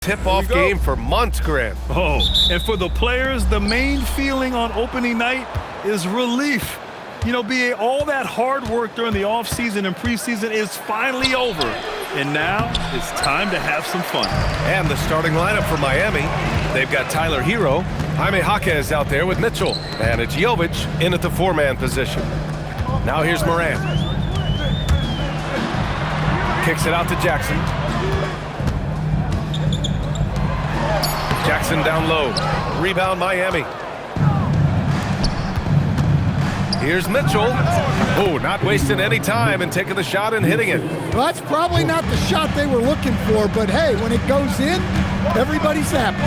tip-off game for months, Grant. Oh, and for the players, the main feeling on opening night is relief. You know, BA, all that hard work during the offseason and preseason is finally over. And now it's time to have some fun. And the starting lineup for Miami. They've got Tyler Hero, Jaime Jaquez out there with Mitchell, and it's Jovic in at the four-man position. Now here's Morant. Kicks it out to Jackson. Jackson down low. Rebound Miami. Here's Mitchell. Oh, not wasting any time and taking the shot and hitting it. Well, that's probably not the shot they were looking for, but hey, when it goes in, everybody's happy.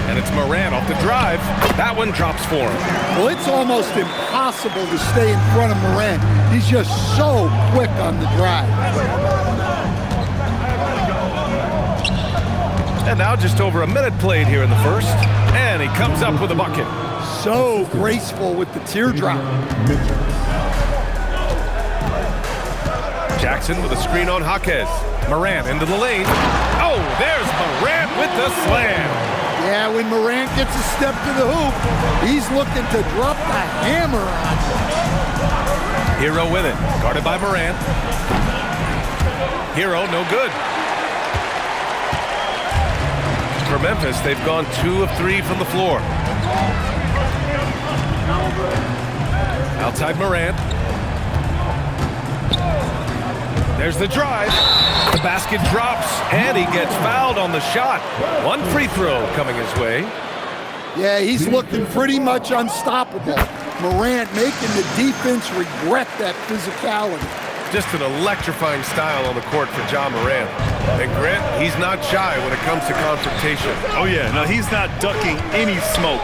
And it's Morant off the drive. That one drops for him. Well, it's almost impossible to stay in front of Morant. He's just so quick on the drive. And now just over a minute played here in the first. And he comes up with a bucket. So graceful with the teardrop. Jackson with a screen on Jaquez. Morant into the lane. Oh, there's Morant with the slam. Yeah, when Morant gets a step to the hoop, he's looking to drop the hammer on him. Hero with it. Guarded by Morant. Hero, no good. For Memphis, they've gone 2 of 3 from the floor. Outside Morant. There's the drive. The basket drops, and he gets fouled on the shot. One free throw coming his way. Yeah, he's looking pretty much unstoppable. Morant making the defense regret that physicality. Just an electrifying style on the court for Ja Morant. And Grant, he's not shy when it comes to confrontation. Oh yeah, no, he's not ducking any smoke.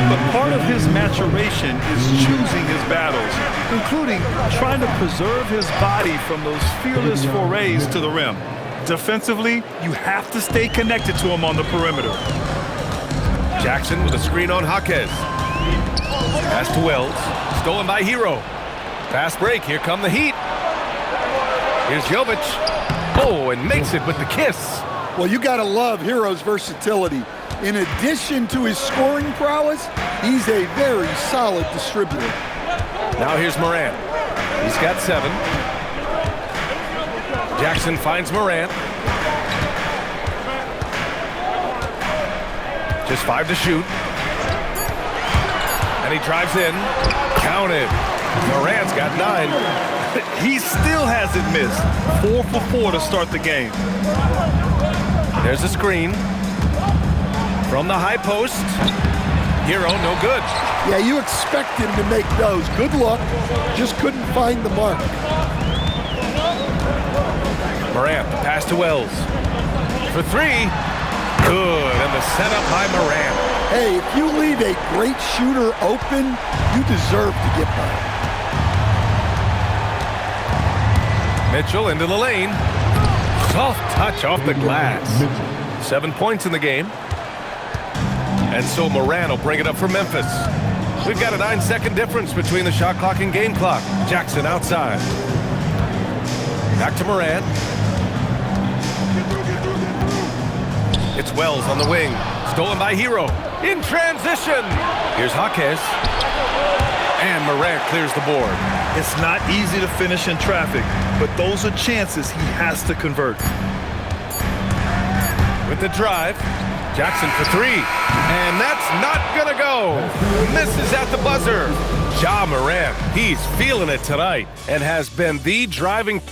But part of his maturation is choosing his battles, including trying to preserve his body from those fearless forays to the rim. Defensively, you have to stay connected to him on the perimeter. Jackson with a screen on Jaquez. Pass to Wells. Stolen by Hero. Fast break. Here come the Heat. Here's Jovic. Oh, and makes it with the kiss. Well, you got to love Hero's versatility. In addition to his scoring prowess, he's a very solid distributor. Now here's Morant. He's got 7. Jackson finds Morant. Just 5 to shoot. And he drives in. Counted. Morant's got 9. He still hasn't missed. 4 for 4 to start the game. There's a screen. From the high post. Hero, no good. Yeah, you expect him to make those. Good luck. Just couldn't find the mark. Morant, pass to Wells. For 3. Good, and the setup by Morant. Hey, if you leave a great shooter open, you deserve to get by. Mitchell into the lane. Soft touch off the glass. 7 points in the game. And so Morant will bring it up for Memphis. We've got a 9-second difference between the shot clock and game clock. Jackson outside. Back to Morant. It's Wells on the wing. Stolen by Hero. In transition. Here's Jaquez. And Morant clears the board. It's not easy to finish in traffic, but those are chances he has to convert. With the drive, Jackson for 3. And that's not gonna go. Misses at the buzzer. Ja Morant, he's feeling it tonight and has been the driving.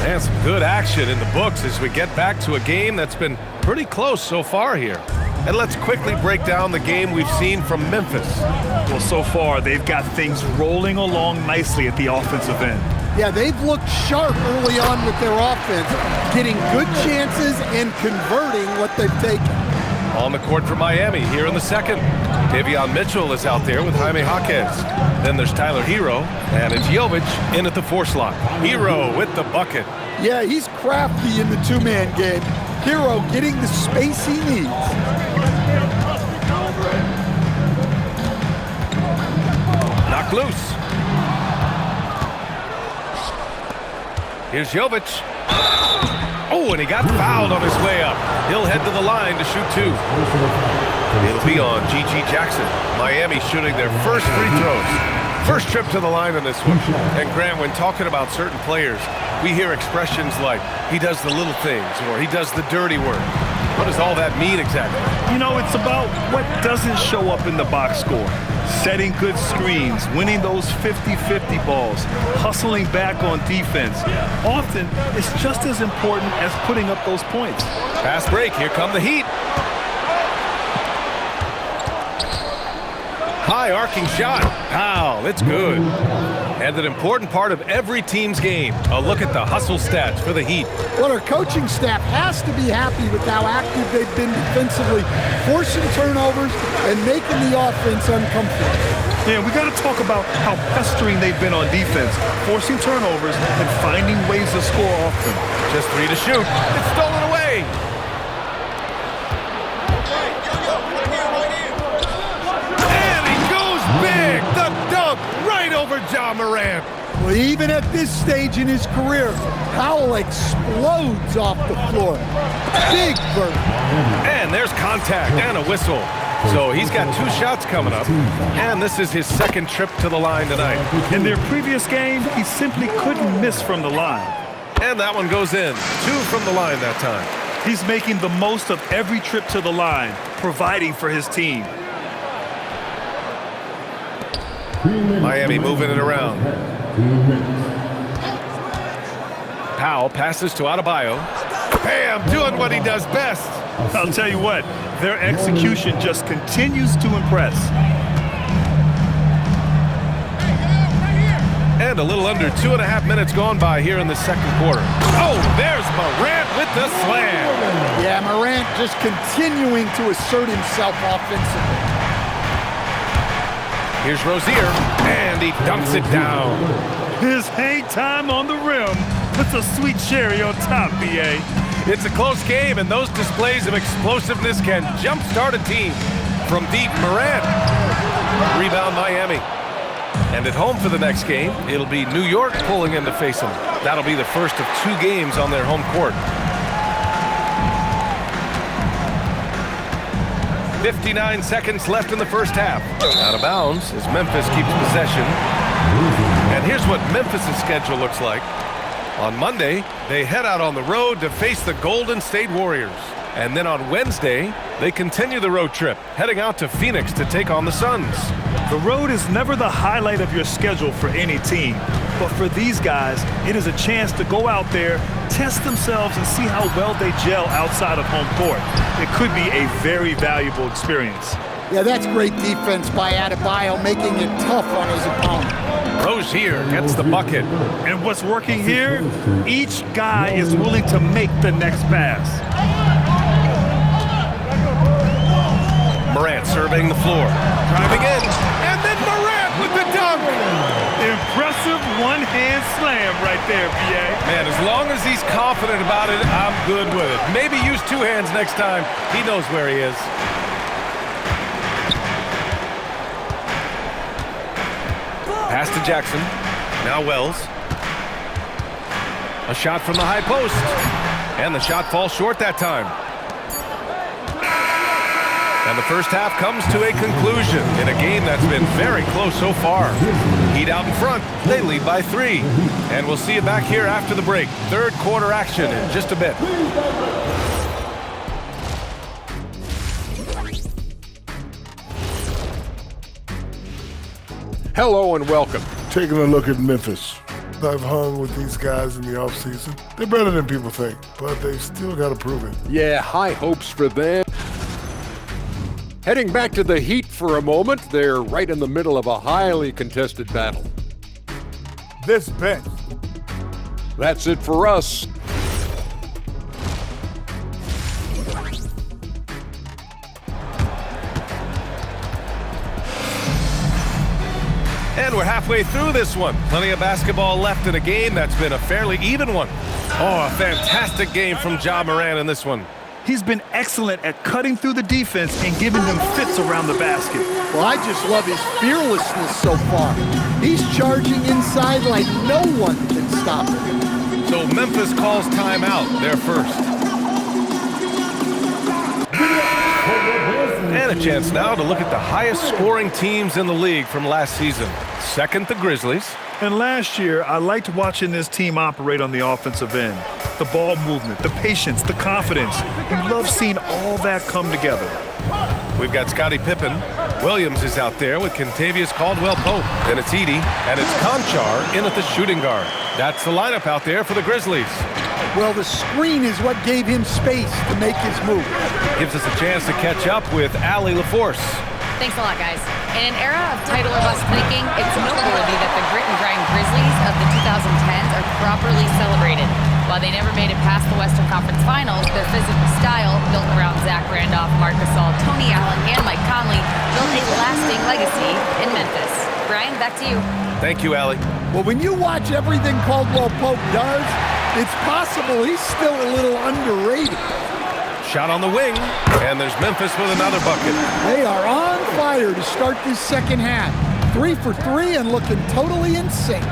And some good action in the books as we get back to a game that's been pretty close so far here. And let's quickly break down the game we've seen from Memphis. Well, so far, they've got things rolling along nicely at the offensive end. Yeah, they've looked sharp early on with their offense, getting good chances and converting what they've taken. On the court for Miami here in the second. Davion Mitchell is out there with Jaime Jaquez. Then there's Tyler Hero, and it's Jovic in at the 4 slot. Hero with the bucket. Yeah, he's crafty in the 2-man game. Hero getting the space he needs. Knocked loose. Here's Jovic. Oh, and he got fouled on his way up. He'll head to the line to shoot 2. It'll be on G.G. Jackson. Miami shooting their first free throws. First trip to the line on this one. And Grant, when talking about certain players, we hear expressions like, he does the little things, or he does the dirty work. What does all that mean exactly? You know, it's about what doesn't show up in the box score. Setting good screens, winning those 50-50 balls, hustling back on defense. Often, it's just as important as putting up those points. Fast break. Here come the Heat. High arcing shot. Pow, it's good. And an important part of every team's game. A look at the hustle stats for the Heat. Well, our coaching staff has to be happy with how active they've been defensively, forcing turnovers and making the offense uncomfortable. Yeah, we got to talk about how pestering they've been on defense, forcing turnovers and finding ways to score off them. Just 3 to shoot. It's stolen away. And he goes big. The dunk right over Ja Morant. Well, even at this stage in his career, Powell explodes off the floor. Big burn. And there's contact and a whistle. So he's got 2 shots coming up, and this is his second trip to the line tonight. In their previous game, he simply couldn't miss from the line. And that one goes in. 2 from the line that time. He's making the most of every trip to the line, providing for his team. Miami moving it around. Powell passes to Adebayo. Bam, doing what he does best. I'll tell you what, their execution just continues to impress. And a little under 2.5 minutes gone by here in the second quarter. Oh, there's Morant with the slam. Yeah, Morant just continuing to assert himself offensively. Here's Rozier, and he dunks it down. His hang time on the rim puts a sweet cherry on top, B.A. It's a close game, and those displays of explosiveness can jumpstart a team. From deep, Morant. Rebound, Miami. And at home for the next game, it'll be New York pulling in to face them. That'll be the first of 2 games on their home court. 59 seconds left in the first half. Out of bounds as Memphis keeps possession. And here's what Memphis' schedule looks like. On Monday, they head out on the road to face the Golden State Warriors. And then on Wednesday, they continue the road trip, heading out to Phoenix to take on the Suns. The road is never the highlight of your schedule for any team. But for these guys, it is a chance to go out there, test themselves, and see how well they gel outside of home court. It could be a very valuable experience. Yeah, that's great defense by Adebayo, making it tough on his opponent. Rozier gets the bucket. And what's working here? Each guy is willing to make the next pass. Morant surveying the floor. Driving in. And then Morant with the dunk. Impressive one-hand slam right there, B.A. Man, as long as he's confident about it, I'm good with it. Maybe use 2 hands next time. He knows where he is. Pass to Jackson. Now Wells. A shot from the high post. And the shot falls short that time. And the first half comes to a conclusion in a game that's been very close so far. Heat out in front. They lead by 3. And we'll see you back here after the break. Third quarter action in just a bit. Hello and welcome. Taking a look at Memphis. I've hung with these guys in the offseason. They're better than people think, but they've still got to prove it. Yeah, high hopes for them. Heading back to the Heat for a moment, they're right in the middle of a highly contested battle. This bench. That's it for us. And we're halfway through this one. Plenty of basketball left in a game that's been a fairly even one. Oh, a fantastic game from Ja Morant in this one. He's been excellent at cutting through the defense and giving them fits around the basket. Well, I just love his fearlessness so far. He's charging inside like no one can stop him. So Memphis calls timeout, their first. And a chance now to look at the highest scoring teams in the league from last season. Second, the Grizzlies. And last year, I liked watching this team operate on the offensive end. The ball movement, the patience, the confidence. You love seeing all that come together. We've got Scottie Pippen. Williams is out there with Kentavious Caldwell-Pope. Then it's Edey, and it's Conchar in at the shooting guard. That's the lineup out there for the Grizzlies. Well, the screen is what gave him space to make his move. Gives us a chance to catch up with Allie LaForce. Thanks a lot, guys. In an era of title or bust thinking, it's noteworthy that the grit and grind Grizzlies of the 2010s are properly celebrated. While they never made it past the Western Conference Finals, their physical style, built around Zach Randolph, Marc Gasol, Tony Allen, and Mike Conley, built a lasting legacy in Memphis. Brian, back to you. Thank you, Allie. Well, when you watch everything Caldwell-Pope does, it's possible he's still a little underrated. Shot on the wing, and there's Memphis with another bucket. They are on fire to start this second half. 3 for 3 and looking totally in sync.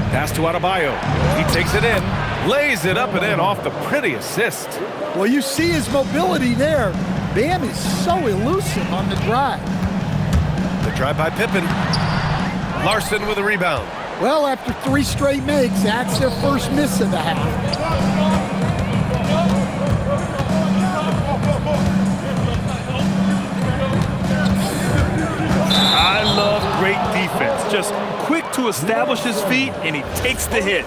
Pass to Adebayo. He takes it in, lays it up and in off the pretty assist. Well, you see his mobility there. Bam is so elusive on the drive. The drive by Pippen. Larson with a rebound. Well, after 3 straight makes, that's their first miss of the half. I love great defense. Just quick to establish his feet, and he takes the hit.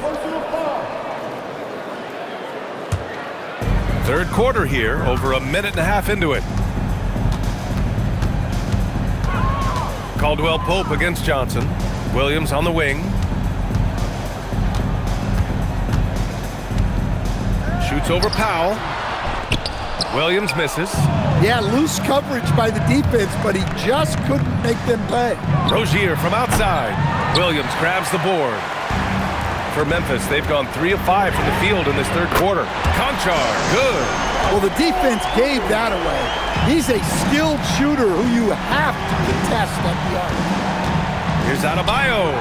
Third quarter here, over a minute and a half into it. Caldwell-Pope against Johnson. Williams on the wing. Shoots over Powell. Williams misses. Yeah, loose coverage by the defense, but he just couldn't make them pay. Rozier from outside. Williams grabs the board. For Memphis, they've gone 3 of 5 from the field in this third quarter. Conchar, good. Well, the defense gave that away. He's a skilled shooter who you have to contest at the arc. Here's Adebayo.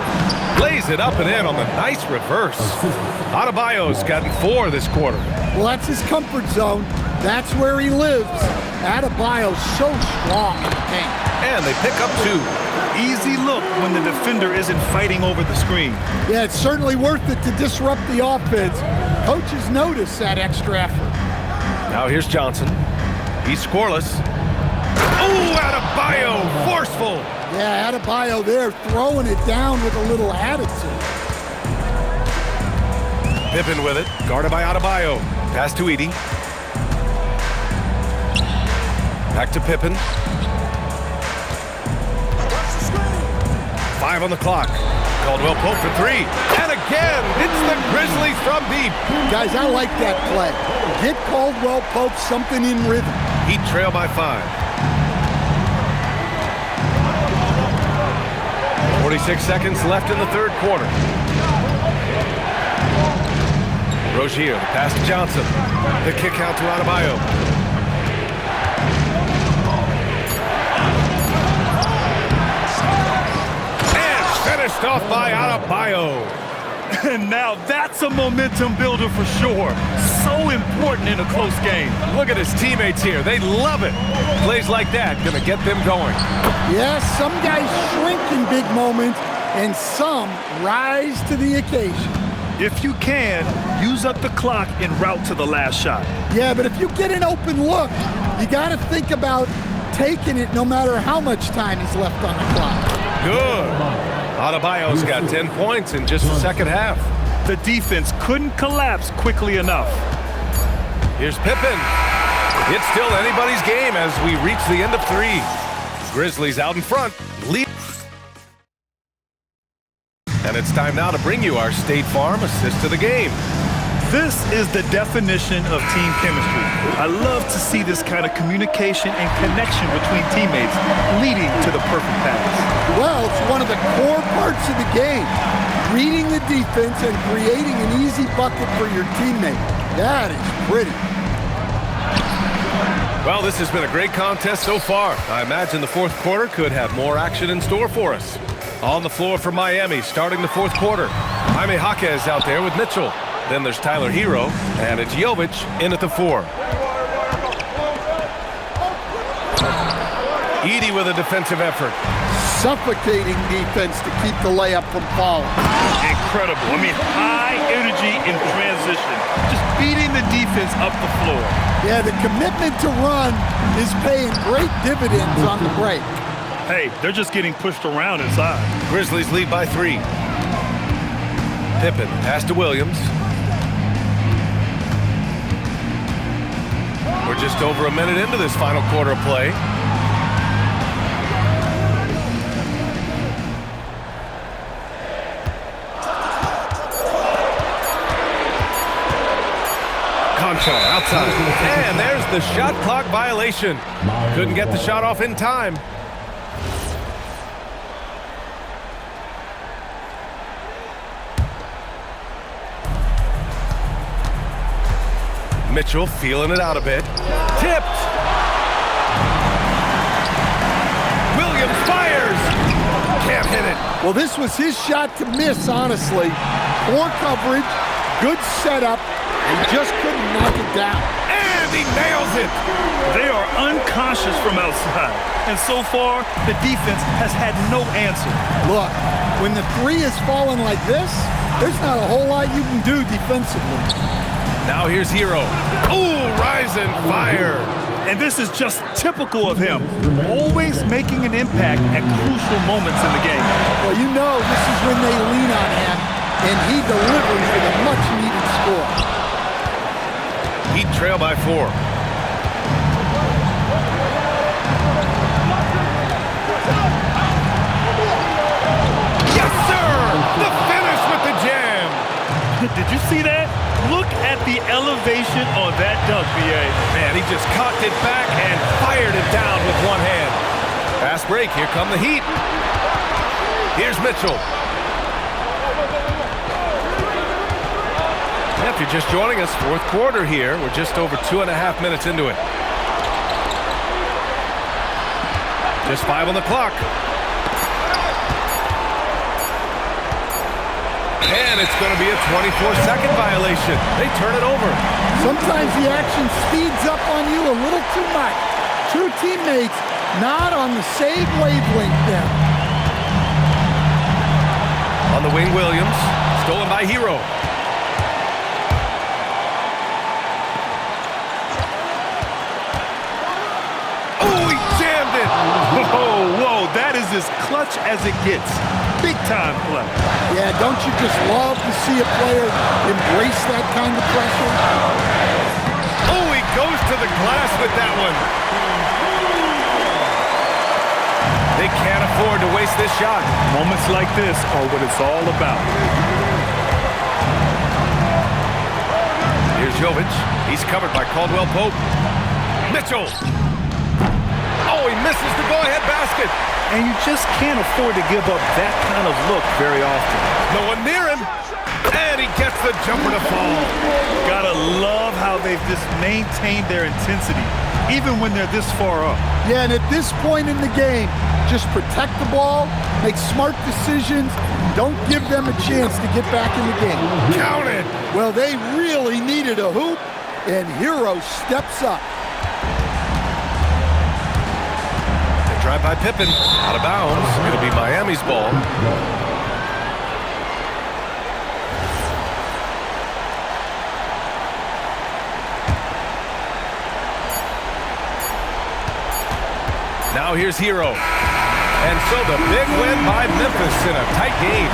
Lays it up and in on the nice reverse. Adebayo's gotten 4 this quarter. Well, that's his comfort zone. That's where he lives. Adebayo's so strong in the paint. And they pick up 2. Easy look when the defender isn't fighting over the screen. Yeah, it's certainly worth it to disrupt the offense. Coaches notice that extra effort. Now here's Johnson. He's scoreless. Oh, Adebayo, forceful. Yeah, Adebayo there throwing it down with a little attitude. Pippen with it, guarded by Adebayo. Pass to Edey. Back to Pippen. 5 on the clock. Caldwell-Pope for 3. And again, it's the Grizzlies from deep. Guys, I like that play. Get Caldwell-Pope something in rhythm. Heat trail by 5. 46 seconds left in the third quarter. Rozier, the pass to Johnson. The kick out to Adebayo. And finished off by Adebayo. And now that's a momentum builder for sure. So important in a close game. Look at his teammates here. They love it. Plays like that gonna get them going. Yes, some guys shrink in big moments, and some rise to the occasion. If you can, use up the clock en route to the last shot. Yeah, but if you get an open look, you got to think about taking it no matter how much time is left on the clock. Good. Adebayo's got 10 points in just the second half. The defense couldn't collapse quickly enough. Here's Pippen. It's still anybody's game as we reach the end of 3. Grizzlies out in front. Lead. And it's time now to bring you our State Farm assist to the game. This is the definition of team chemistry. I love to see this kind of communication and connection between teammates leading to the perfect pass. Well, it's one of the core parts of the game. Reading the defense and creating an easy bucket for your teammate. That is pretty. Well, this has been a great contest so far. I imagine the fourth quarter could have more action in store for us. On the floor for Miami, starting the fourth quarter. Jaime Jaquez out there with Mitchell. Then there's Tyler Hero, and it's Jovic in at the 4. Edey with a defensive effort. Suffocating defense to keep the layup from falling. Incredible. I mean, high energy in transition. Just beating the defense up the floor. Yeah, the commitment to run is paying great dividends on the break. Hey, they're just getting pushed around inside. Grizzlies lead by 3. Pippen pass to Williams. We're just over a minute into this final quarter of play. Concho outside. And there's the shot clock violation. Couldn't get the shot off in time. Mitchell feeling it out a bit. Tipped. Williams fires. Can't hit it. Well, this was his shot to miss, honestly. Poor coverage, good setup, and just couldn't knock it down. And he nails it. They are unconscious from outside. And so far, the defense has had no answer. Look, when the 3 is falling like this, there's not a whole lot you can do defensively. Now here's Hero. Ooh, rise and fire. And this is just typical of him. Always making an impact at crucial moments in the game. Well, you know this is when they lean on him, and he delivers with a much-needed score. Heat trail by 4. Yes, sir! The finish with the jam. Did you see that? Look at the elevation on that dunk, B.A. Man, he just cocked it back and fired it down with one hand. Fast break. Here come the Heat. Here's Mitchell. If you're just joining us, 4th quarter here. We're just over 2.5 minutes into it. Just 5 on the clock. And it's going to be a 24-second violation. They turn it over. Sometimes the action speeds up on you a little too much. 2 teammates not on the same wavelength there. On the wing, Williams. Stolen by Hero. Oh, he jammed it. Whoa, that is as clutch as it gets. Big time play. Yeah, don't you just love to see a player embrace that kind of pressure? Oh, he goes to the glass with that one. They can't afford to waste this shot. Moments like this are what it's all about. Here's Jovic. He's covered by Caldwell Pope. Mitchell. Oh, he misses the go-ahead basket. And you just can't afford to give up that kind of look very often. No one near him. And he gets the jumper to fall. Gotta love how they've just maintained their intensity, even when they're this far up. Yeah, and at this point in the game, just protect the ball, make smart decisions, don't give them a chance to get back in the game. Count it. Well, they really needed a hoop, and Hero steps up. Drive by Pippen, out of bounds. It'll be Miami's ball. Now here's Hero. And so the big win by Memphis in a tight game.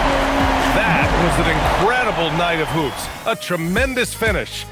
That was an incredible night of hoops. A tremendous finish.